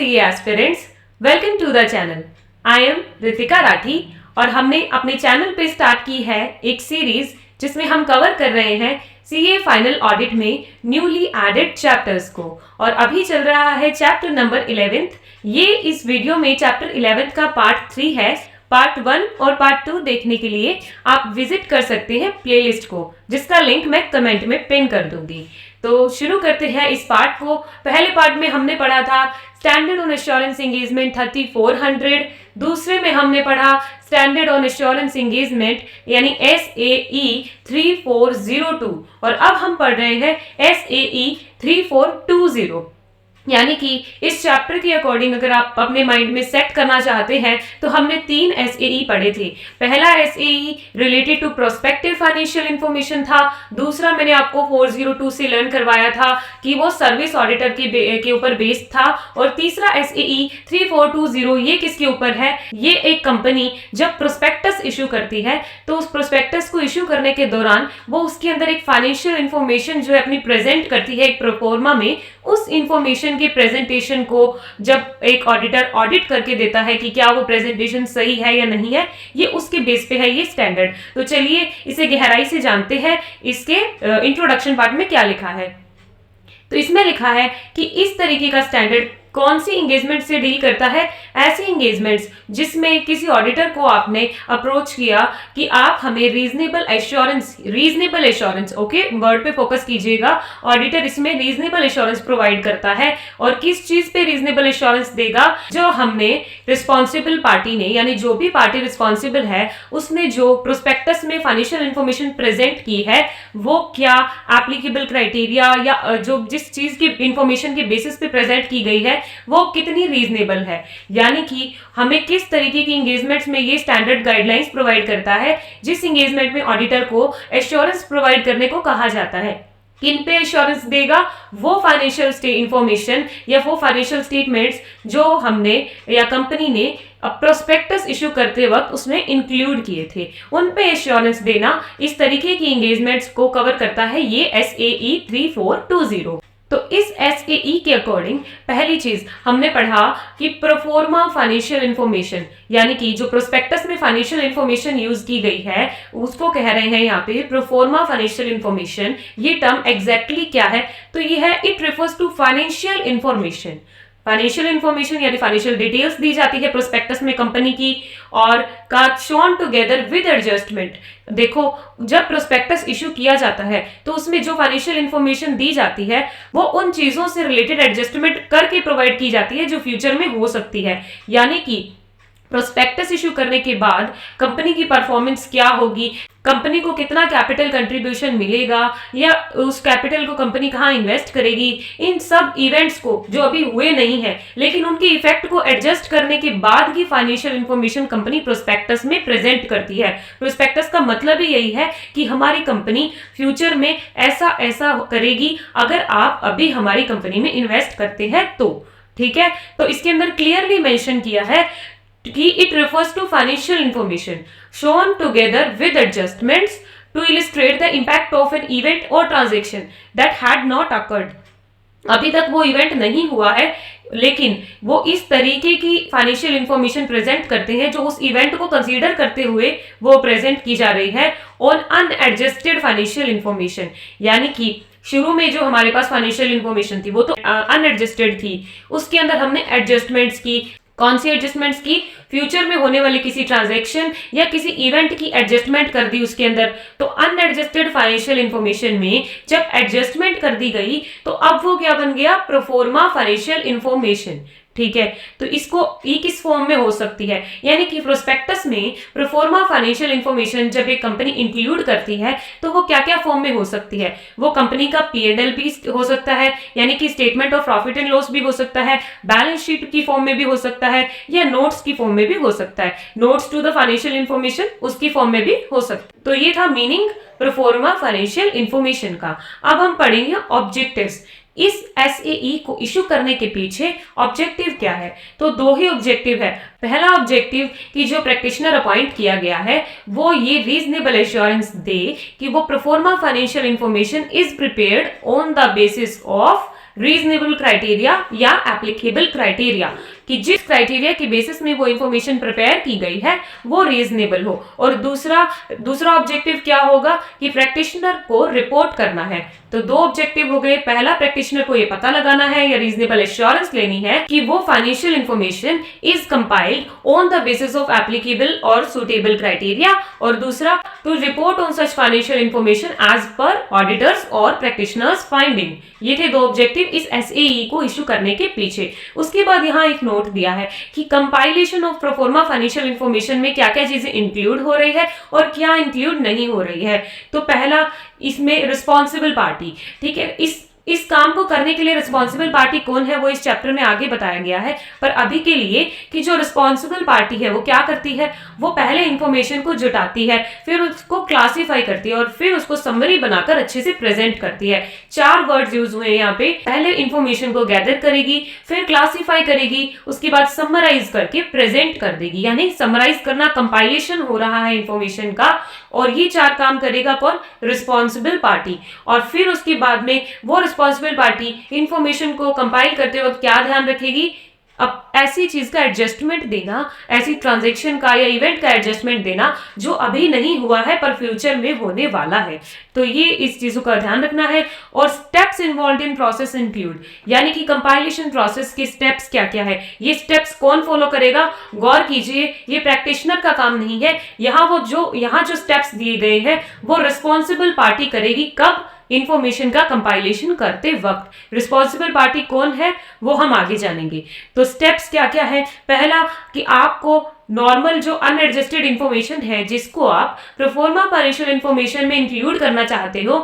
CA aspirants, welcome to the channel. I am Ritika Rathi और हमने अपने चैनल पे स्टार्ट की है एक सीरीज जिसमें हम कवर कर रहे हैं सीए फाइनल ऑडिट में न्यूली एडेड चैप्टर्स को, और अभी चल रहा है चैप्टर नंबर 11। ये इस वीडियो में चैप्टर 11 का पार्ट 3 है। पार्ट 1 और पार्ट 2 देखने के लिए आप विजिट कर सकते हैं प्लेलिस्ट को, जिसका लिंक मैं कमेंट में पिन कर दूंगी। तो शुरू करते हैं इस पार्ट को। पहले पार्ट में हमने पढ़ा था स्टैंडर्ड ऑन एश्योरेंस एंगेजमेंट 3400, दूसरे में हमने पढ़ा स्टैंडर्ड ऑन एश्योरेंस एंगेजमेंट यानी SAE 3402, और अब हम पढ़ रहे हैं SAE 3420। यानी कि इस चैप्टर के अकॉर्डिंग अगर आप अपने माइंड में सेट करना चाहते हैं तो हमने 3 SAE पढ़े थे। पहला SAE related to prospective financial information था, दूसरा मैंने आपको 402 से लर्न करवाया था कि वो सर्विस ऑडिटर के ऊपर बेस्ड था, और तीसरा SAE 3420 ये किसके ऊपर है? ये एक कंपनी जब प्रोस्पेक्टस इशू करती है तो उस प्रोस्पेक्टस को इशू करने के दौरान वो उसके अंदर एक फाइनेंशियल इंफॉर्मेशन जो है अपनी प्रेजेंट करती है एक प्रोफॉर्मा में। उस इंफॉर्मेशन के प्रेजेंटेशन को जब एक ऑडिटर ऑडिट करके देता है कि क्या वो प्रेजेंटेशन सही है या नहीं है, ये उसके बेस पे है ये स्टैंडर्ड। तो चलिए इसे गहराई से जानते हैं। इसके इंट्रोडक्शन पार्ट में क्या लिखा है? तो इसमें लिखा है कि इस तरीके का स्टैंडर्ड कौन सी एंगेजमेंट से डील करता है? ऐसी एंगेजमेंट्स जिसमें किसी ऑडिटर को आपने अप्रोच किया कि आप हमें रीजनेबल एश्योरेंस, ओके, वर्ड पे फोकस कीजिएगा। ऑडिटर इसमें रीजनेबल एश्योरेंस प्रोवाइड करता है, और किस चीज पे रीजनेबल एश्योरेंस देगा? जो हमने रिस्पॉन्सिबल पार्टी ने, यानी जो भी पार्टी रिस्पॉन्सिबल है उसने जो प्रोस्पेक्टस में फाइनेंशियल इंफॉर्मेशन प्रेजेंट की है वो क्या एप्लीकेबल क्राइटेरिया या जो जिस चीज की इंफॉर्मेशन के बेसिस पे प्रेजेंट की गई है वो कितनी रीजनेबल है। यानी कि हमें किस तरीके की एंगेजमेंट्स में ये स्टैंडर्ड गाइडलाइंस प्रोवाइड करता है, जिस एंगेजमेंट में ऑडिटर को एश्योरेंस प्रोवाइड करने को कहा जाता है। किन पे एश्योरेंस देगा? वो फाइनेंशियल इंफॉर्मेशन या वो फाइनेंशियल स्टेटमेंट्स जो हमने या कंपनी ने प्रोस्पेक्टस इशू करते वक्त उसमें इंक्लूड किए थे, उन पे एश्योरेंस देना। इस तरीके की एंगेजमेंट्स को कवर करता है ये SAE 3420। तो इस SAE के अकॉर्डिंग पहली चीज हमने पढ़ा कि प्रोफॉर्मा फाइनेंशियल इंफॉर्मेशन, यानी कि जो प्रोस्पेक्टस में फाइनेंशियल इंफॉर्मेशन यूज की गई है उसको कह रहे हैं यहाँ पे प्रोफॉर्मा फाइनेंशियल इंफॉर्मेशन। ये टर्म एग्जैक्टली क्या है? तो ये है it refers to financial information. Financial information यानी फाइनेंशियल डिटेल्स दी जाती है प्रोस्पेक्टस में कंपनी की, और का शोन टुगेदर विद एडजस्टमेंट। देखो, जब प्रोस्पेक्टस इशू किया जाता है तो उसमें जो फाइनेंशियल इंफॉर्मेशन दी जाती है वो उन चीजों से रिलेटेड एडजस्टमेंट करके प्रोवाइड की जाती है जो फ्यूचर में हो सकती है। यानी कि प्रोस्पेक्टस इशू करने के बाद कंपनी की परफॉर्मेंस क्या होगी, कंपनी को कितना कैपिटल कंट्रीब्यूशन मिलेगा, या उस कैपिटल को कंपनी कहाँ इन्वेस्ट करेगी, इन सब इवेंट्स को जो अभी हुए नहीं है लेकिन उनके इफेक्ट को एडजस्ट करने के बाद की फाइनेंशियल इंफॉर्मेशन कंपनी प्रोस्पेक्टस में प्रेजेंट करती है। प्रोस्पेक्टस का मतलब ही यही है कि हमारी कंपनी फ्यूचर में ऐसा ऐसा करेगी अगर आप अभी हमारी कंपनी में इन्वेस्ट करते हैं तो। ठीक है, तो इसके अंदर क्लियरली मेंशन किया है कि it refers to financial information shown together with adjustments to illustrate the impact of an event or transaction that had not occurred। अभी तक वो इवेंट नहीं हुआ है लेकिन वो इस तरीके की फाइनेंशियल इंफॉर्मेशन प्रेजेंट करते हैं जो उस इवेंट को कंसीडर करते हुए वो प्रेजेंट की जा रही है ऑन अनएडजस्टेड फाइनेंशियल इंफॉर्मेशन। यानी कि शुरू में जो हमारे पास फाइनेंशियल इंफॉर्मेशन थी वो तो अनएडजस्टेड थी, उसके अंदर हमने एडजस्टमेंट्स की। कौन सी एडजस्टमेंट्स की? फ्यूचर में होने वाले किसी ट्रांजैक्शन या किसी इवेंट की एडजस्टमेंट कर दी उसके अंदर। तो अनएडजस्टेड फाइनेंशियल इंफॉर्मेशन में जब एडजस्टमेंट कर दी गई तो अब वो क्या बन गया? Proforma financial information. ठीक है, तो इसको ये किस फॉर्म में हो सकती है? यानी कि प्रोस्पेक्टस में प्रोफॉर्मा फाइनेंशियल इंफॉर्मेशन जब एक कंपनी इंक्लूड करती है तो वो क्या क्या फॉर्म में हो सकती है? वो कंपनी का P&L भी हो सकता है, यानी कि statement of profit and loss भी हो सकता है, बैलेंस शीट की फॉर्म में भी हो सकता है, या नोट्स की फॉर्म में भी हो सकता है, notes to the financial information उसकी फॉर्म में भी हो सकता है। तो ये था मीनिंग प्रोफॉर्मा फाइनेंशियल इंफॉर्मेशन का। अब हम पढ़ेंगे ऑब्जेक्टिव्स। इस SAE को इशू करने के पीछे ऑब्जेक्टिव क्या है? तो 2 ही ऑब्जेक्टिव है। पहला ऑब्जेक्टिव कि जो प्रैक्टिशनर अपॉइंट किया गया है वो ये रीजनेबल एश्योरेंस दे कि वो proforma financial information is prepared on the basis of reasonable criteria या एप्लीकेबल क्राइटेरिया, कि जिस क्राइटेरिया के बेसिस में वो इंफॉर्मेशन प्रिपेयर की गई है वो रीजनेबल हो। और दूसरा ऑब्जेक्टिव क्या होगा कि प्रैक्टिशनर को रिपोर्ट करना है। तो दो ऑब्जेक्टिव हो गए, पहला प्रैक्टिशनर को ये पता लगाना है या रीजनेबल एश्योरेंस लेनी है कि वो financial information is compiled on the basis of applicable और सुटेबल क्राइटेरिया, और दूसरा to report on such financial information as per auditors और प्रैक्टिशनर्स फाइंडिंग। ये थे दो ऑब्जेक्टिव इस एसएई को इशू करने के पीछे। उसके बाद यहाँ एक नोट दिया है कि compilation of proforma financial information में क्या क्या चीजें इंक्लूड हो रही है और क्या इंक्लूड नहीं हो रही है। तो पहला इसमें रिस्पॉन्सिबल पार्टी, ठीक है, इस काम को करने के लिए रिस्पॉन्सिबल पार्टी कौन है वो इस चैप्टर में आगे बताया गया है। पर अभी के लिए कि जो रिस्पॉन्सिबल पार्टी है वो क्या करती है, वो पहले इंफॉर्मेशन को जुटाती है, फिर उसको क्लासिफाई करती है और फिर उसको समरी बनाकर अच्छे से प्रेजेंट करती है। 4 वर्ड्स यूज हुए हैं यहाँ पे, पहले इंफॉर्मेशन को गैदर करेगी, फिर क्लासिफाई करेगी, उसके बाद समराइज करके प्रेजेंट कर देगी। यानी समराइज करना, कंपाइलेशन हो रहा है इंफॉर्मेशन का, और ये 4 काम करेगा कौन, रिस्पॉन्सिबल पार्टी। और फिर उसके बाद में वो रिस्पॉन्सिबल पार्टी इंफॉर्मेशन को कंपाइल करते वक्त क्या ध्यान रखेगी, अब ऐसी चीज का एडजस्टमेंट देना, ऐसी ट्रांजैक्शन का या इवेंट का एडजस्टमेंट देना जो अभी नहीं हुआ है पर फ्यूचर में होने वाला है। तो ये इस चीजों का ध्यान रखना है। और steps involve in process include, यानी कि कंपाइलेशन प्रोसेस के स्टेप्स क्या क्या है, ये स्टेप्स कौन फॉलो करेगा। गौर कीजिए, ये प्रैक्टिशनर का काम नहीं है। यहाँ जो स्टेप्स दिए गए हैं वो रिस्पॉन्सिबल पार्टी करेगी। कब, इंफॉर्मेशन का कंपाइलेशन करते वक्त। रिस्पॉन्सिबल पार्टी कौन है वो हम आगे जानेंगे। तो स्टेप्स क्या क्या है, पहला कि आपको नॉर्मल जो अनएडजस्टेड इंफॉर्मेशन है जिसको आप प्रोफॉर्मा फाइनेंशियल इंफॉर्मेशन में इंक्लूड करना चाहते हो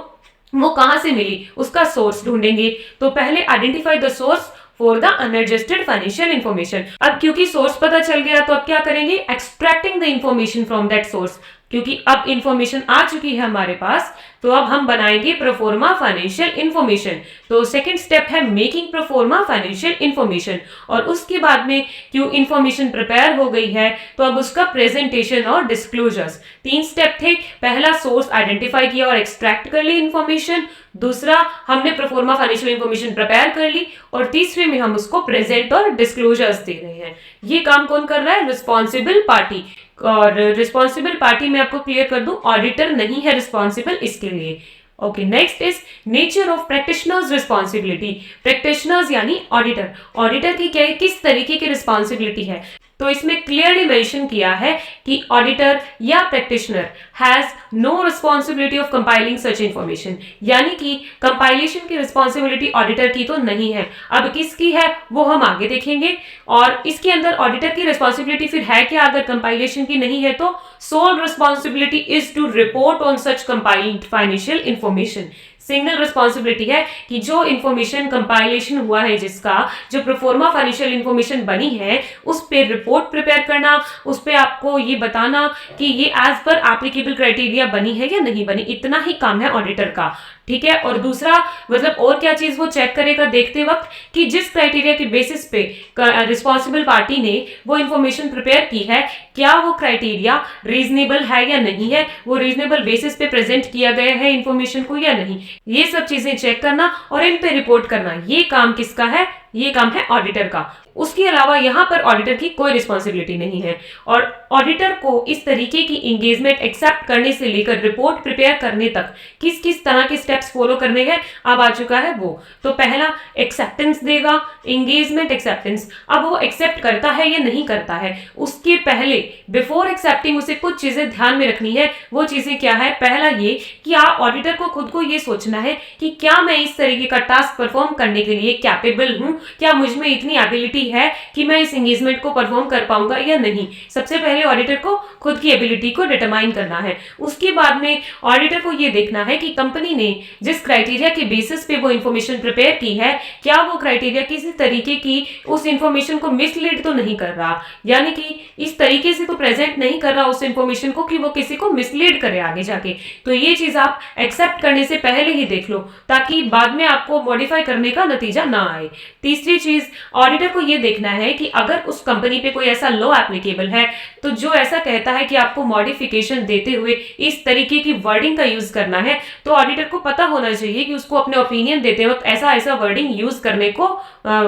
वो कहां से मिली, उसका सोर्स ढूंढेंगे। तो पहले identify the source for the unadjusted financial information. अब क्योंकि सोर्स पता चल गया तो अब क्या करेंगे, extracting the information from that source. क्योंकि अब इंफॉर्मेशन आ चुकी है हमारे पास तो अब हम बनाएंगे प्रोफॉर्मा फाइनेंशियल इंफॉर्मेशन। तो सेकंड स्टेप है मेकिंग प्रोफॉर्मा फाइनेंशियल इंफॉर्मेशन। और उसके बाद में क्यों इंफॉर्मेशन प्रिपेयर हो गई है तो अब उसका प्रेजेंटेशन और डिस्क्लोजर्स। 3 स्टेप थे, पहला सोर्स आइडेंटिफाई किया और एक्सट्रैक्ट कर ली इंफॉर्मेशन, दूसरा हमने प्रोफॉर्मा फाइनेंशियल इंफॉर्मेशन प्रिपेयर कर ली, और तीसरे में हम उसको प्रेजेंट और डिस्क्लोजर्स दे रहे हैं। ये काम कौन कर रहा है, रिस्पॉन्सिबल पार्टी। और रिस्पॉन्सिबल पार्टी में आपको क्लियर कर दूं, ऑडिटर नहीं है रिस्पॉन्सिबल इसके लिए। Okay, next is nature of practitioners responsibility. Practitioners यानी ऑडिटर, ऑडिटर की क्या, किस तरीके की रिस्पॉन्सिबिलिटी है। तो इसमें क्लियरली मेंशन किया है कि ऑडिटर या practitioner has no responsibility of compiling such information, यानी कि कंपाइलेशन की रिस्पॉन्सिबिलिटी ऑडिटर की तो नहीं है। अब किसकी है वो हम आगे देखेंगे। और इसके अंदर ऑडिटर की रिस्पॉन्सिबिलिटी फिर है क्या, अगर कंपाइलेशन की नहीं है तो sole responsibility is to report on such compiled financial information. Single responsibility है कि जो इंफॉर्मेशन कंपाइलेशन हुआ है, जिसका जो प्रोफॉर्मा फाइनेंशियल इंफॉर्मेशन बनी है उस पे रिपोर्ट प्रिपेयर करना, उस पे आपको ये बताना कि ये एज पर एप्लीकेबल क्राइटेरिया बनी है या नहीं बनी, इतना ही काम है ऑडिटर का। ठीक है। और दूसरा मतलब और क्या चीज वो चेक करेगा देखते वक्त कि जिस क्राइटेरिया के बेसिस पे रिस्पॉन्सिबल पार्टी ने वो इंफॉर्मेशन प्रिपेयर की है क्या वो क्राइटेरिया रीजनेबल है या नहीं है, वो रीजनेबल बेसिस पे प्रेजेंट किया गया है इंफॉर्मेशन को या नहीं, ये सब चीजें चेक करना और इन पे रिपोर्ट करना, ये काम किसका है, ये काम है ऑडिटर का। उसके अलावा यहाँ पर ऑडिटर की कोई रिस्पॉन्सिबिलिटी नहीं है। और ऑडिटर को इस तरीके की एंगेजमेंट एक्सेप्ट करने से लेकर रिपोर्ट प्रिपेयर करने तक किस किस तरह के स्टेप्स फॉलो करने हैं अब आ चुका है वो। तो पहला एक्सेप्टेंस देगा, एंगेजमेंट एक्सेप्टेंस। अब वो एक्सेप्ट करता है या नहीं करता है, उसके पहले बिफोर एक्सेप्टिंग उसे कुछ चीजें ध्यान में रखनी है। वो चीजें क्या है, पहला ये कि आप ऑडिटर को खुद को ये सोचना है कि क्या मैं इस तरीके का टास्क परफॉर्म करने के लिए कैपेबल हूँ, क्या मुझ में इतनी एबिलिटी है कि मैं इस एंगेजमेंट को परफॉर्म कर पाऊंगा या नहीं। सबसे पहले ऑडिटर को खुद की एबिलिटी को डिटरमाइन करना है। उसके बाद में ऑडिटर को ये देखना है कि कंपनी ने जिस क्राइटेरिया के बेसिस पे वो इंफॉर्मेशन प्रिपेयर की है क्या वो क्राइटेरिया किसी तरीके की उस इंफॉर्मेशन को मिसलीड तो नहीं कर रहा, यानी कि इस तरीके से तो प्रेजेंट नहीं कर रहा उस इंफॉर्मेशन को कि वो किसी को मिसलीड करे आगे जाके। तो ये चीज आप एक्सेप्ट करने से पहले ही देख लो ताकि बाद में आपको मॉडिफाई करने का नतीजा ना आए। तीसरी चीज ऑडिटर को ये ये देखना है कि अगर उस कंपनी पे कोई ऐसा लॉ एप्लीकेबल है तो जो ऐसा कहता है कि आपको मॉडिफिकेशन देते हुए इस तरीके की वर्डिंग का यूज करना है, तो ऑडिटर को पता होना चाहिए कि उसको अपने ओपिनियन देते वक्त ऐसा ऐसा वर्डिंग यूज करने को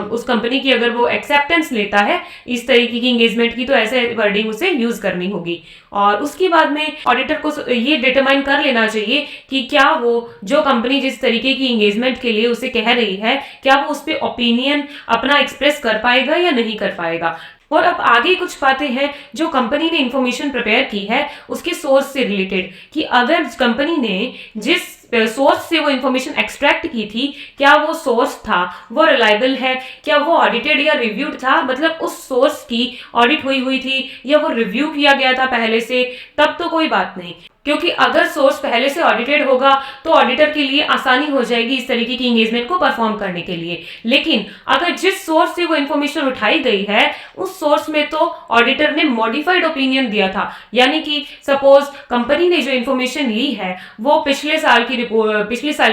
उस कंपनी की अगर वो एक्सेप्टेंस लेता है इस तरीके की एंगेजमेंट की, तो ऐसे वर्डिंग उसे यूज करनी होगी। और उसके बाद में ऑडिटर को ये डिटरमाइन कर लेना चाहिए कि क्या वो जो कंपनी जिस तरीके की एंगेजमेंट के लिए उसे कह रही है, क्या वो उस पर ओपिनियन अपना एक्सप्रेस कर पाएगा या नहीं कर पाएगा। और अब आगे कुछ बातें हैं जो कंपनी ने इंफॉर्मेशन प्रिपेयर की है उसके सोर्स से रिलेटेड, कि अगर कंपनी ने जिस सोर्स से वो इंफॉर्मेशन एक्सट्रैक्ट की थी, क्या वो सोर्स था वो रिलायबल है, क्या वो ऑडिटेड या रिव्यूड था, मतलब उस सोर्स की ऑडिट हुई थी या वो रिव्यू किया गया था पहले से, तब तो कोई बात नहीं। क्योंकि अगर सोर्स पहले से ऑडिटेड होगा तो ऑडिटर के लिए आसानी हो जाएगी इस तरीके की एंगेजमेंट को परफॉर्म करने के लिए। लेकिन अगर जिस सोर्स से वो इंफॉर्मेशन उठाई गई है उस सोर्स में तो ऑडिटर ने मॉडिफाइड ओपिनियन दिया था, यानी कि सपोज कंपनी ने जो इंफॉर्मेशन ली है वो पिछले साल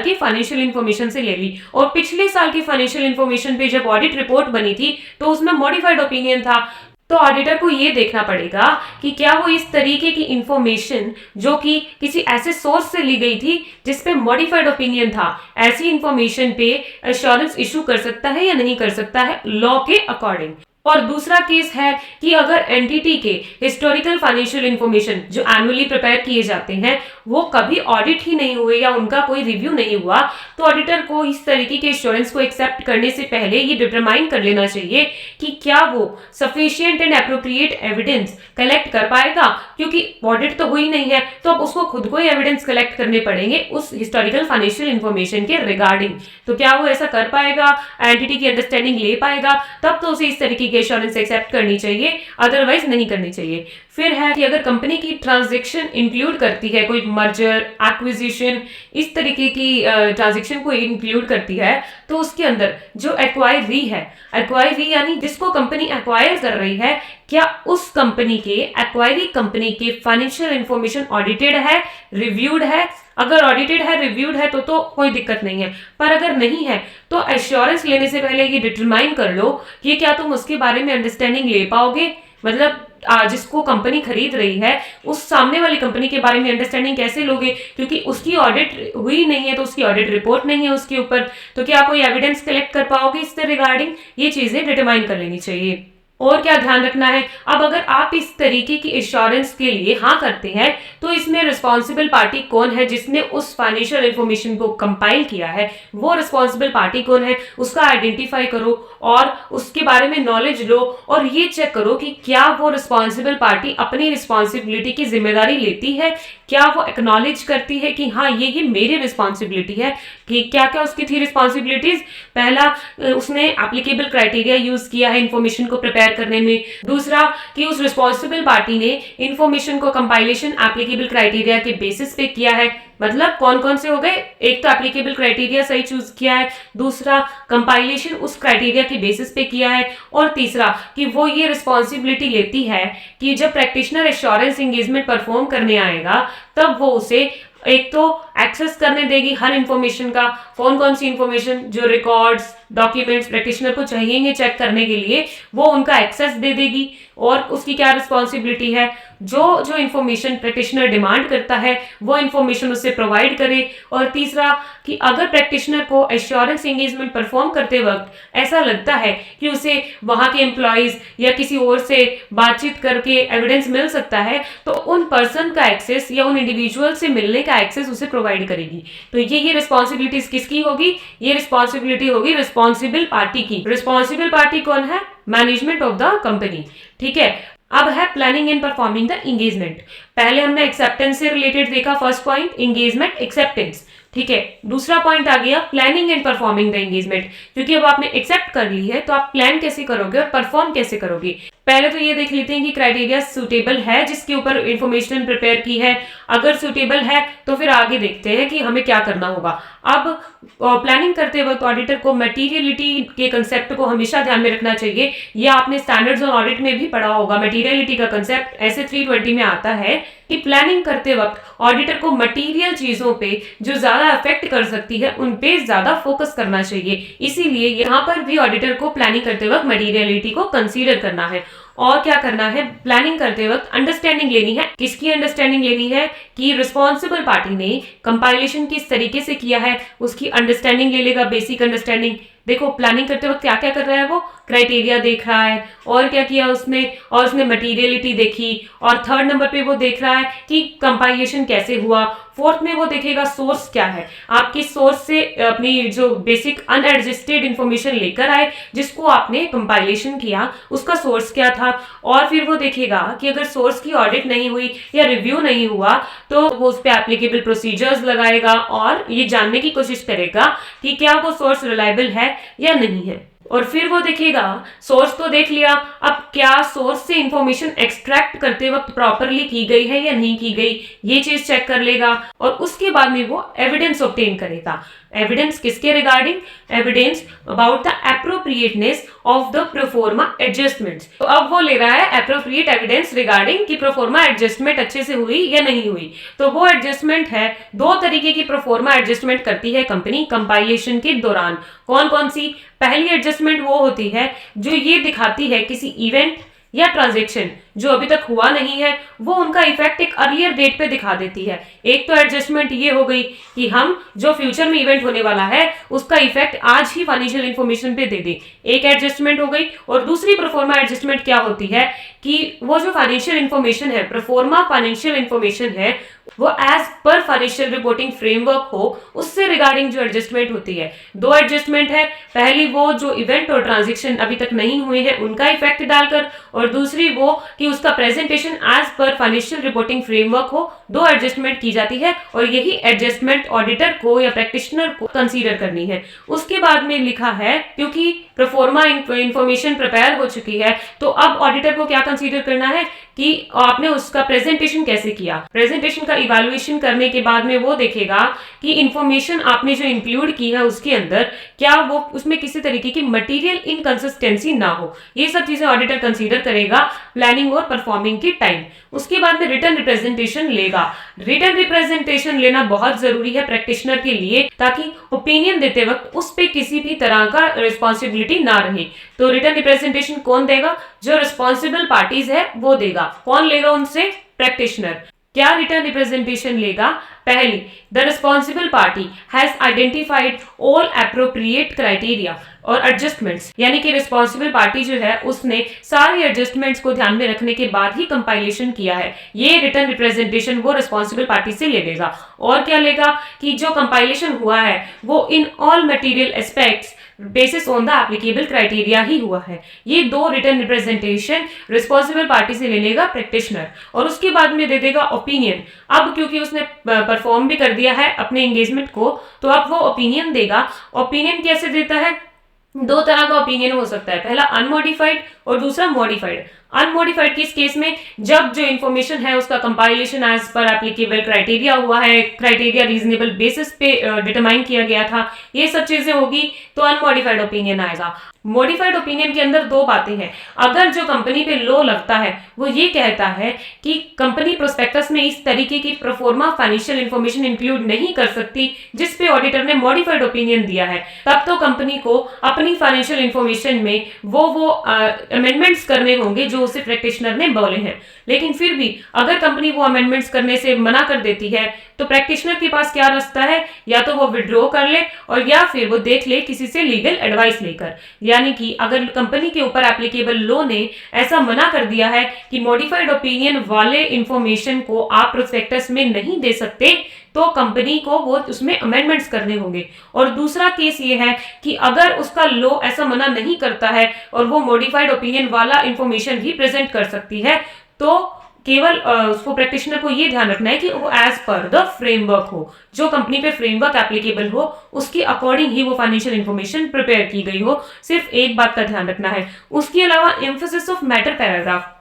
की फाइनेंशियल इंफॉर्मेशन से ले ली, और पिछले साल की फाइनेंशियल इंफॉर्मेशन पे जब ऑडिट रिपोर्ट बनी थी तो उसमें मॉडिफाइड ओपिनियन था, तो ऑडिटर को ये देखना पड़ेगा कि क्या वो इस तरीके की इंफॉर्मेशन जो कि किसी ऐसे सोर्स से ली गई थी जिसपे मॉडिफाइड ओपिनियन था, ऐसी इंफॉर्मेशन पे एश्योरेंस इशू कर सकता है या नहीं कर सकता है लॉ के अकॉर्डिंग। और दूसरा केस है कि अगर एंटिटी के हिस्टोरिकल फाइनेंशियल इंफॉर्मेशन जो एनुअली प्रिपेयर किए जाते हैं वो कभी ऑडिट ही नहीं हुए या उनका कोई रिव्यू नहीं हुआ, तो ऑडिटर को इस तरीके के एश्योरेंस को एक्सेप्ट करने से पहले ये डिटरमाइन कर लेना चाहिए कि क्या वो sufficient and appropriate evidence collect कर पाएगा, क्योंकि ऑडिट तो हुई नहीं है तो अब उसको खुद को ही एविडेंस कलेक्ट करने पड़ेंगे उस हिस्टोरिकल फाइनेंशियल इंफॉर्मेशन के रिगार्डिंग। तो क्या वो ऐसा कर पाएगा, एंटिटी की अंडरस्टैंडिंग ले पाएगा, तब तो उसे इस तरीके एश्योरेंस एक्सेप्ट करनी चाहिए, अदरवाइज नहीं करनी चाहिए। फिर है कि अगर कंपनी की ट्रांजैक्शन इंक्लूड करती है कोई मर्जर, एक्विजिशन, इस तरीके की ट्रांजैक्शन को इंक्लूड करती है, तो उसके अंदर जो एक्वायरी है, एक्वायरी यानी जिसको कंपनी एक्वायर कर रही है, क्या उस कंपनी के एक्वायरी कंपनी के फाइनेंशियल इंफॉर्मेशन ऑडिटेड है, रिव्यूड है। अगर ऑडिटेड है, रिव्यूड है तो कोई दिक्कत नहीं है, पर अगर नहीं है तो एश्योरेंस लेने से पहले ये डिटरमाइन कर लो कि क्या तुम उसके बारे में अंडरस्टैंडिंग ले पाओगे, मतलब जिसको कंपनी खरीद रही है उस सामने वाली कंपनी के बारे में अंडरस्टैंडिंग कैसे लोगे, क्योंकि उसकी ऑडिट हुई नहीं है तो उसकी ऑडिट रिपोर्ट नहीं है उसके ऊपर, तो क्या कोई एविडेंस कलेक्ट कर पाओगे इससे रिगार्डिंग, ये चीजें डिटरमाइन कर लेनी चाहिए। और क्या ध्यान रखना है, अब अगर आप इस तरीके की इंश्योरेंस के लिए हाँ करते हैं तो इसमें रिस्पॉन्सिबल पार्टी कौन है जिसने उस फाइनेंशियल इंफॉर्मेशन को कंपाइल किया है, वो रिस्पॉन्सिबल पार्टी कौन है उसका आइडेंटिफाई करो और उसके बारे में नॉलेज लो, और ये चेक करो कि क्या वो रिस्पॉन्सिबल पार्टी अपनी रिस्पॉन्सिबिलिटी की जिम्मेदारी लेती है, क्या वो एक्नॉलेज करती है कि हाँ ये मेरी रिस्पॉन्सिबिलिटी है, कि क्या क्या उसकी थी रिस्पॉन्सिबिलिटीज। पहला, उसने एप्लीकेबल क्राइटेरिया यूज किया है इंफॉर्मेशन को प्रिपेयर करने में। दूसरा, कि उस रिस्पॉन्सिबल पार्टी ने इंफॉर्मेशन को कंपाइलेशन एप्लीकेबल क्राइटेरिया के बेसिस पे किया है, मतलब कौन कौन से हो गए, एक तो एप्लीकेबल क्राइटेरिया सही चूज किया है, दूसरा कंपाइलेशन उस क्राइटेरिया के बेसिस पे किया है, और तीसरा कि वो ये रिस्पॉन्सिबिलिटी लेती है कि जब प्रैक्टिशनर एश्योरेंस एंगेजमेंट परफॉर्म करने आएगा तब वो उसे एक तो एक्सेस करने देगी हर इंफॉर्मेशन का, कौन कौन सी इंफॉर्मेशन जो रिकॉर्ड्स, डॉक्यूमेंट्स प्रैक्टिशनर को चाहिए चेक करने के लिए वो उनका एक्सेस दे देगी, और उसकी क्या रिस्पॉन्सिबिलिटी है, जो इंफॉर्मेशन प्रैक्टिशनर डिमांड करता है वो इंफॉर्मेशन उससे प्रोवाइड करे। और तीसरा, कि अगर प्रैक्टिशनर को एश्योरेंस एंगेजमेंट परफॉर्म करते वक्त ऐसा लगता है कि उसे वहां के एम्प्लॉइज या किसी और से बातचीत करके एविडेंस मिल सकता है, तो उन पर्सन का एक्सेस या उन इंडिविजुअल से मिलने का एक्सेस उसे प्रोवाइड करेगी। तो ये रिस्पॉन्सिबिलिटीज किसकी होगी, ये रिस्पॉन्सिबिलिटी होगी रिस्पॉन्सिबल पार्टी की। रिस्पॉन्सिबल पार्टी कौन है, मैनेजमेंट ऑफ द कंपनी, ठीक है। अब है planning and performing the engagement. पहले हमने एक्सेप्टेंस से रिलेटेड देखा, फर्स्ट पॉइंट एंगेजमेंट एक्सेप्टेंस, ठीक है। दूसरा पॉइंट आ गया planning and performing the engagement, क्योंकि अब आपने एक्सेप्ट कर ली है तो आप प्लान कैसे करोगे और परफॉर्म कैसे करोगे। पहले तो ये देख लेते हैं कि क्राइटेरिया सूटेबल है जिसके ऊपर इंफॉर्मेशन प्रिपेयर की है, अगर सूटेबल है तो फिर आगे देखते हैं कि हमें क्या करना होगा। अब प्लानिंग करते वक्त ऑडिटर को मटेरियलिटी के कंसेप्ट को हमेशा ध्यान में रखना चाहिए। यह आपने स्टैंडर्ड्स ऑन ऑडिट में भी पढ़ा होगा, मटेरियलिटी का कंसेप्ट ऐसे 320 में आता है कि प्लानिंग करते वक्त ऑडिटर को मटेरियल चीजों पे जो ज्यादा अफेक्ट कर सकती है उन पे ज्यादा फोकस करना चाहिए। इसीलिए यहाँ पर भी ऑडिटर को प्लानिंग करते वक्त मटीरियलिटी को कंसीडर करना है। और क्या करना है, प्लानिंग करते वक्त अंडरस्टैंडिंग लेनी है। किसकी अंडरस्टैंडिंग लेनी है कि रिस्पॉन्सिबल पार्टी ने कंपाइलेशन किस तरीके से किया है, उसकी अंडरस्टैंडिंग ले लेगा, बेसिक अंडरस्टैंडिंग। देखो प्लानिंग करते वक्त क्या क्या कर रहा है, वो क्राइटेरिया देख रहा है और क्या किया उसने, और उसने मटीरियलिटी देखी, और थर्ड नंबर पे वो देख रहा है कि कंपाइलेशन कैसे हुआ, फोर्थ में वो देखेगा सोर्स क्या है, आप किस सोर्स से अपनी जो बेसिक अनएडजस्टेड इंफॉर्मेशन लेकर आए जिसको आपने कंपाइलेशन किया उसका सोर्स क्या था, और फिर वो देखेगा कि अगर सोर्स की ऑडिट नहीं हुई या रिव्यू नहीं हुआ तो वो उस पर एप्लीकेबल प्रोसीजर्स लगाएगा और ये जानने की कोशिश करेगा कि क्या वो सोर्स रिलायबल है या नहीं है। और फिर वो देखेगा, सोर्स तो देख लिया, अब क्या सोर्स से इंफॉर्मेशन एक्सट्रैक्ट करते वक्त प्रॉपरली की गई है या नहीं की गई, ये चीज चेक कर लेगा। और उसके बाद में वो एविडेंस ऑब्टेन करेगा। एविडेंस किसके regarding, evidence about the appropriateness of the proforma adjustments. तो अब वो ले रहा है एप्रोप्रिएट एविडेंस रिगार्डिंग कि प्रोफॉर्मा एडजस्टमेंट अच्छे से हुई या नहीं हुई। तो वो एडजस्टमेंट है, दो तरीके की प्रोफॉर्मा एडजस्टमेंट करती है कंपनी कंपाइलेशन के दौरान। कौन कौन सी, पहली एडजस्टमेंट वो होती है जो ये दिखाती है किसी इवेंट या ट्रांजैक्शन जो अभी तक हुआ नहीं है वो उनका इफेक्ट एक अर्लियर डेट पे दिखा देती है। एक तो एडजस्टमेंट ये हो गई कि हम जो फ्यूचर में इवेंट होने वाला है उसका इफेक्ट आज ही फाइनेंशियल इंफॉर्मेशन पे दे दे, एक एडजस्टमेंट हो गई। और दूसरी प्रोफॉर्मा एडजस्टमेंट क्या होती है कि वो जो फाइनेंशियल इंफॉर्मेशन है, प्रोफॉर्मा फाइनेंशियल इंफॉर्मेशन है, वो as per financial reporting framework हो उससे रिगार्डिंग जो एडजस्टमेंट होती है। दो एडजस्टमेंट है, पहली वो जो इवेंट और ट्रांजैक्शन अभी तक नहीं हुए हैं उनका इफेक्ट डालकर, और दूसरी वो कि उसका presentation as per financial reporting framework हो। दो एडजस्टमेंट की जाती है और यही एडजस्टमेंट ऑडिटर को या प्रैक्टिशनर को कंसीडर करनी है। उसके बाद में लिखा है क्योंकि प्रोफॉर्मा इंफॉर्मेशन प्रिपेयर हो चुकी है तो अब ऑडिटर को क्या कंसीडर करना है कि आपने उसका प्रेजेंटेशन कैसे किया। प्रेजेंटेशन का इवैल्यूएशन करने के बाद में वो देखेगा कि इंफॉर्मेशन आपने जो इंक्लूड की है उसके अंदर क्या वो उसमें किसी तरीके की मटेरियल इनकंसिस्टेंसी ना हो। ये सब चीजें ऑडिटर कंसीडर करेगा प्लानिंग और परफॉर्मिंग की टाइम। उसके बाद में रिटर्न रिप्रेजेंटेशन लेगा। रिटर्न रिप्रेजेंटेशन लेना बहुत जरूरी है प्रैक्टिशनर के लिए ताकि ओपिनियन देते वक्त उस पर किसी भी तरह का रिस्पॉन्सिबिलिटी ना रहे। तो रिटर्न रिप्रेजेंटेशन कौन देगा, जो रिस्पॉन्सिबल पार्टीज है वो देगा। कौन लेगा उनसे, प्रैक्टिशनर। क्या रिटर्न रिप्रेजेंटेशन लेगा, पहली, the responsible party has identified all appropriate criteria और एडजस्टमेंट्स, यानी कि रिस्पॉन्सिबल पार्टी जो है उसने सारी एडजस्टमेंट्स को ध्यान में रखने के बाद ही कंपाइलेशन किया है। ये रिटर्न रिप्रेजेंटेशन वो रिस्पॉन्सिबल पार्टी से ले लेगा। और क्या लेगा कि जो कंपाइलेशन हुआ है वो in all material aspects basis on the applicable criteria ही हुआ है। ये दो रिटर्न रिप्रेजेंटेशन रिस्पॉन्सिबल पार्टी से ले लेगा प्रैक्टिशनर और उसके बाद में दे देगा ओपिनियन। अब क्योंकि उसने परफॉर्म भी कर दिया है अपने एंगेजमेंट को तो अब वो ओपिनियन देगा। ओपिनियन कैसे देता है, दो तरह का ओपिनियन हो सकता है, पहला अनमॉडिफाइड और दूसरा मॉडिफाइड। अनमॉडिफाइड किस केस में, जब जो इन्फॉर्मेशन है उसका compilation as per applicable criteria हुआ है, क्राइटेरिया रीजनेबल बेसिस पे डिटरमाइन किया गया था, ये सब चीजें होगी तो अनमॉडिफाइड ओपिनियन आएगा। मॉडिफाइड ओपिनियन के अंदर दो बातें हैं। अगर जो कंपनी पे लॉ लगता है वो ये कहता है कि कंपनी प्रोस्पेक्टस में इस तरीके की प्रोफॉर्मा फाइनेंशियल इंफॉर्मेशन इंक्लूड नहीं कर सकती जिस पे ऑडिटर ने मॉडिफाइड ओपिनियन दिया है, तब तो कंपनी को अपनी फाइनेंशियल इंफॉर्मेशन में वो अमेंडमेंट्स करने होंगे जो उसे प्रैक्टिशनर ने बोले हैं। लेकिन फिर भी अगर कंपनी वो अमेंडमेंट्स करने से मना कर देती है तो प्रैक्टिशनर के पास क्या रास्ता है, या तो वो विड्रॉ कर ले और या फिर वो देख ले किसी से लीगल एडवाइस लेकर। यानी कि अगर कंपनी के ऊपर एप्लीकेबल लॉ ने ऐसा मना कर दिया है कि मॉडिफाइड ओपिनियन वाले इंफॉर्मेशन को आप प्रोस्पेक्टस में नहीं दे सकते तो कंपनी को वो उसमें अमेंडमेंट्स करने होंगे। और दूसरा केस ये है कि अगर उसका लॉ ऐसा मना नहीं करता है और वो मॉडिफाइड ओपिनियन वाला इंफॉर्मेशन भी प्रेजेंट कर सकती है तो केवल उसको प्रैक्टिशनर को ये ध्यान रखना है कि वो एज पर द फ्रेमवर्क हो, जो कंपनी पे फ्रेमवर्क एप्लीकेबल हो उसके अकॉर्डिंग ही वो फाइनेंशियल इंफॉर्मेशन प्रिपेयर की गई हो। सिर्फ एक बात का ध्यान रखना है। उसके अलावा एम्फेसिस ऑफ मैटर पैराग्राफ,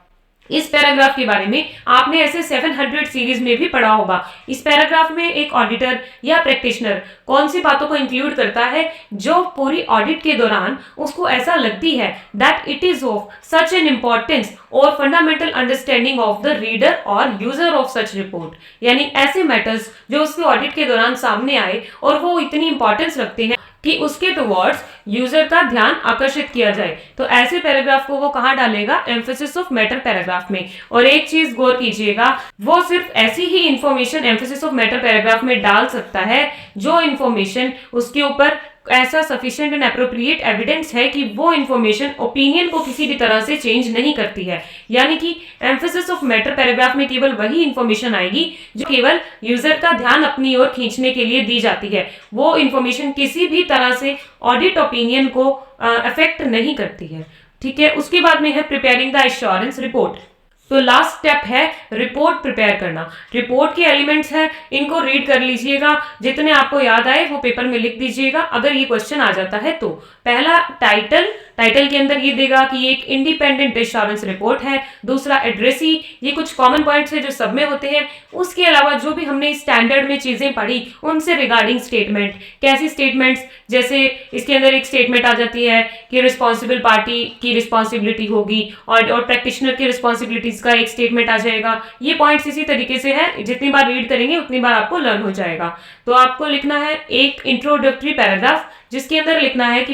इस पैराग्राफ के बारे में आपने ऐसे 700 सीरीज में भी पढ़ा होगा। इस पैराग्राफ में एक ऑडिटर या प्रैक्टिशनर कौन सी बातों को इंक्लूड करता है जो पूरी ऑडिट के दौरान उसको ऐसा लगती है that it is of such an importance और fundamental understanding of the reader और यूजर ऑफ सच रिपोर्ट, यानी ऐसे मैटर्स जो उसके ऑडिट के दौरान सामने आए और वो इतनी इंपॉर्टेंस रखते हैं कि उसके टुवर्ड्स यूजर का ध्यान आकर्षित किया जाए। तो ऐसे पैराग्राफ को वो कहाँ डालेगा? एम्फेसिस ऑफ मैटर पैराग्राफ में। और एक चीज गौर कीजिएगा, वो सिर्फ ऐसी ही information emphasis of matter paragraph में डाल सकता है जो इंफॉर्मेशन उसके ऊपर ऐसा सफिशिएंट एंड एप्रोप्रिएट एविडेंस है कि वो इंफॉर्मेशन ओपिनियन को किसी भी तरह से चेंज नहीं करती है। यानी कि एम्फेसिस ऑफ मैटर पैराग्राफ में केवल वही इंफॉर्मेशन आएगी जो केवल यूजर का ध्यान अपनी ओर खींचने के लिए दी जाती है। वो इंफॉर्मेशन किसी भी तरह से ऑडिट ओपिनियन को अफेक्ट नहीं करती है। ठीक है, उसके बाद में है प्रिपेयरिंग द एश्योरेंस रिपोर्ट। तो लास्ट स्टेप है रिपोर्ट प्रिपेयर करना। रिपोर्ट के एलिमेंट्स हैं, इनको रीड कर लीजिएगा, जितने आपको याद आए वो पेपर में लिख दीजिएगा अगर ये क्वेश्चन आ जाता है तो। पहला टाइटल के अंदर ये देगा कि ये एक इंडिपेंडेंट एश्योरेंस रिपोर्ट है। दूसरा एड्रेसी, ये कुछ कॉमन पॉइंट्स है जो सब में होते हैं। उसके अलावा जो भी हमने स्टैंडर्ड में चीजें पढ़ी उनसे रिगार्डिंग स्टेटमेंट, कैसी स्टेटमेंट्स, जैसे इसके अंदर एक स्टेटमेंट आ जाती है कि रिस्पॉन्सिबल पार्टी की रिस्पॉन्सिबिलिटी होगी और प्रैक्टिशनर की रिस्पॉन्सिबिलिटीज का एक स्टेटमेंट आ जाएगा। ये पॉइंट्स इसी तरीके से है, जितनी बार रीड करेंगे उतनी बार आपको लर्न हो जाएगा। तो आपको लिखना है एक इंट्रोडक्टरी पैराग्राफ जिसके अंदर लिखना है कि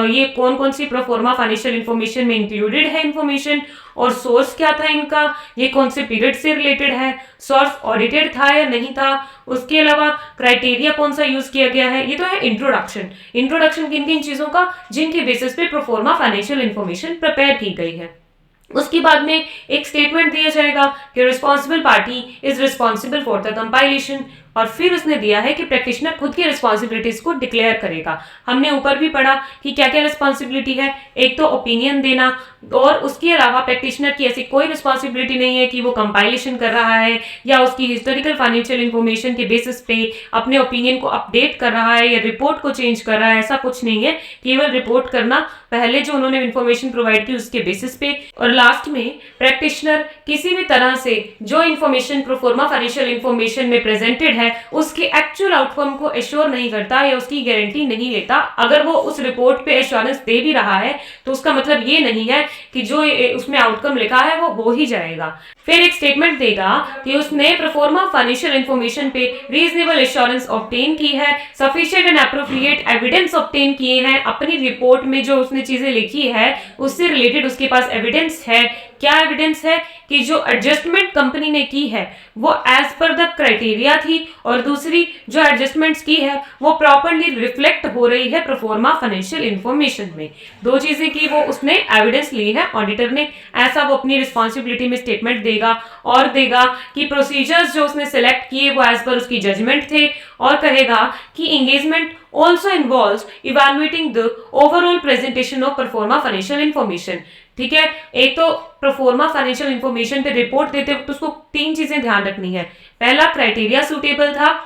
ये कौन कौन सी प्रोफॉर्मा फाइनेंशियल इंफॉर्मेशन में इंक्लूडेड है इंफॉर्मेशन, और सोर्स क्या था इनका, ये कौन से पीरियड से रिलेटेड है, सोर्स ऑडिटेड था या नहीं था, उसके अलावा क्राइटेरिया कौन सा यूज किया गया है। ये तो है इंट्रोडक्शन किन किन चीजों का जिनके बेसिस पे प्रोफॉर्मा फाइनेंशियल इंफॉर्मेशन प्रिपेयर की गई है। उसके बाद में एक स्टेटमेंट दिया जाएगा कि responsible party is responsible for the compilation, और फिर उसने दिया है कि प्रैक्टिशनर खुद की रिस्पॉन्सिबिलिटीज को डिक्लेयर करेगा। हमने ऊपर भी पढ़ा कि क्या क्या रिस्पॉन्सिबिलिटी है, एक तो ओपिनियन देना, और उसके अलावा प्रैक्टिशनर की ऐसी कोई रिस्पॉन्सिबिलिटी नहीं है कि वो कंपाइलेशन कर रहा है या उसकी हिस्टोरिकल फाइनेंशियल इंफॉर्मेशन के बेसिस पे अपने ओपिनियन को अपडेट कर रहा है या रिपोर्ट को चेंज कर रहा है, ऐसा कुछ नहीं है। केवल रिपोर्ट करना, पहले जो उन्होंने इंफॉर्मेशन प्रोवाइड की उसके बेसिस पे। और लास्ट में प्रैक्टिशनर किसी भी तरह से जो इंफॉर्मेशन प्रोफॉर्मा फाइनेंशियल इंफॉर्मेशन में प्रेजेंटेड है उसके एक्चुअल आउटकम को एश्योर नहीं करता या उसकी गारंटी नहीं लेता। अगर वो उस रिपोर्ट पे एश्योरेंस दे भी रहा है तो उसका मतलब ये नहीं है कि जो उसमें आउटकम लिखा है वो हो ही जाएगा। फिर एक स्टेटमेंट देगा कि उसने प्रोफॉर्मा फाइनेंशियल इंफॉर्मेशन पे रीजनेबल एश्योरेंस ऑब्टेन की है, sufficient and appropriate evidence obtain किए हैं, अपनी रिपोर्ट में जो उसने चीजें लिखी है उससे रिलेटेड उसके पास एविडेंस है। क्या एविडेंस है? कि जो एडजस्टमेंट कंपनी ने की है वो एज पर द क्राइटेरिया थी, और दूसरी जो एडजस्टमेंट्स की है वो प्रॉपर्ली रिफ्लेक्ट हो रही है प्रोफॉर्मा फाइनेंशियल इंफॉर्मेशन में। दो चीजें की वो उसने एविडेंस ली है ऑडिटर ने, ऐसा वो अपनी रिस्पॉन्सिबिलिटी में स्टेटमेंट देगा, और देगा कि प्रोसीजर्स जो उसने सेलेक्ट किए वो एज पर उसकी जजमेंट थे, और कहेगा कि engagement also involves evaluating the overall presentation of performa financial information। ठीक है, एक तो प्रोफॉर्मा फाइनेंशियल इंफॉर्मेशन पे रिपोर्ट देते वक्त उसको तीन चीजें ध्यान रखनी है। पहला, क्राइटेरिया सूटेबल था,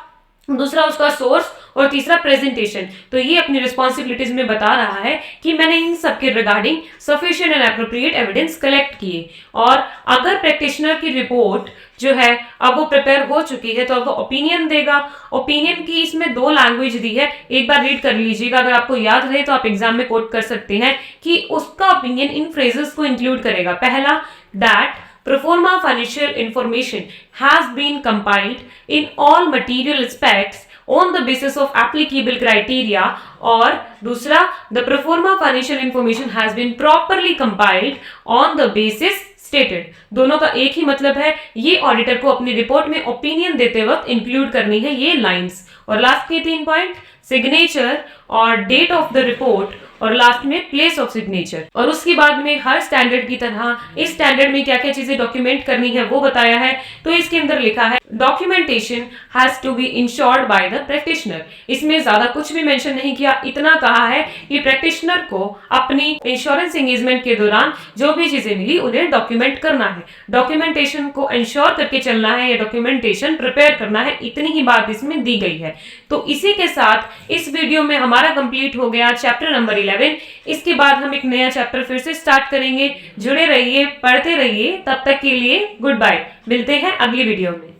दूसरा उसका सोर्स, और तीसरा प्रेजेंटेशन। तो ये अपनी रिस्पॉन्सिबिलिटीज में बता रहा है कि मैंने इन सब के regarding sufficient and appropriate evidence collect किए। और अगर प्रैक्टिशनर की रिपोर्ट जो है अब वो प्रिपेयर हो चुकी है तो अब वो ओपिनियन देगा। ओपिनियन की इसमें दो लैंग्वेज दी है, एक बार रीड कर लीजिएगा, अगर आपको याद रहे तो आप एग्जाम में कोट कर सकते हैं कि उसका ओपिनियन इन फ्रेजेस को इंक्लूड करेगा। पहला, that Proforma financial information has been compiled in all material aspects on the basis of applicable criteria, और दूसरा, the proforma financial information has been properly compiled on the basis stated। दोनों का एक ही मतलब है, ये ऑडिटर को अपनी रिपोर्ट में ओपिनियन देते वक्त इंक्लूड करनी है ये लाइंस। और लास्ट के 3 पॉइंट, सिग्नेचर और डेट ऑफ द रिपोर्ट, और लास्ट में प्लेस ऑफ सिग्नेचर। और उसके बाद में हर स्टैंडर्ड की तरह इस स्टैंडर्ड में क्या क्या चीजें डॉक्यूमेंट करनी है वो बताया है। तो इसके अंदर लिखा है documentation has to be ensured by the practitioner. इसमें ज्यादा कुछ भी मेंशन नहीं किया, इतना कहा है कि प्रैक्टिशनर को अपनी इंश्योरेंस एंगेजमेंट के दौरान जो भी चीजें मिली उन्हें डॉक्यूमेंट करना है, डॉक्यूमेंटेशन को इंश्योर करके चलना है या डॉक्यूमेंटेशन प्रिपेयर करना है, इतनी ही बात इसमें दी गई है। तो इसी के साथ इस वीडियो में हमारा कंप्लीट हो गया चैप्टर नंबर 11। इसके बाद हम एक नया चैप्टर फिर से स्टार्ट करेंगे। जुड़े रहिए, पढ़ते रहिए, तब तक के लिए गुड बाय। मिलते हैं अगली वीडियो में।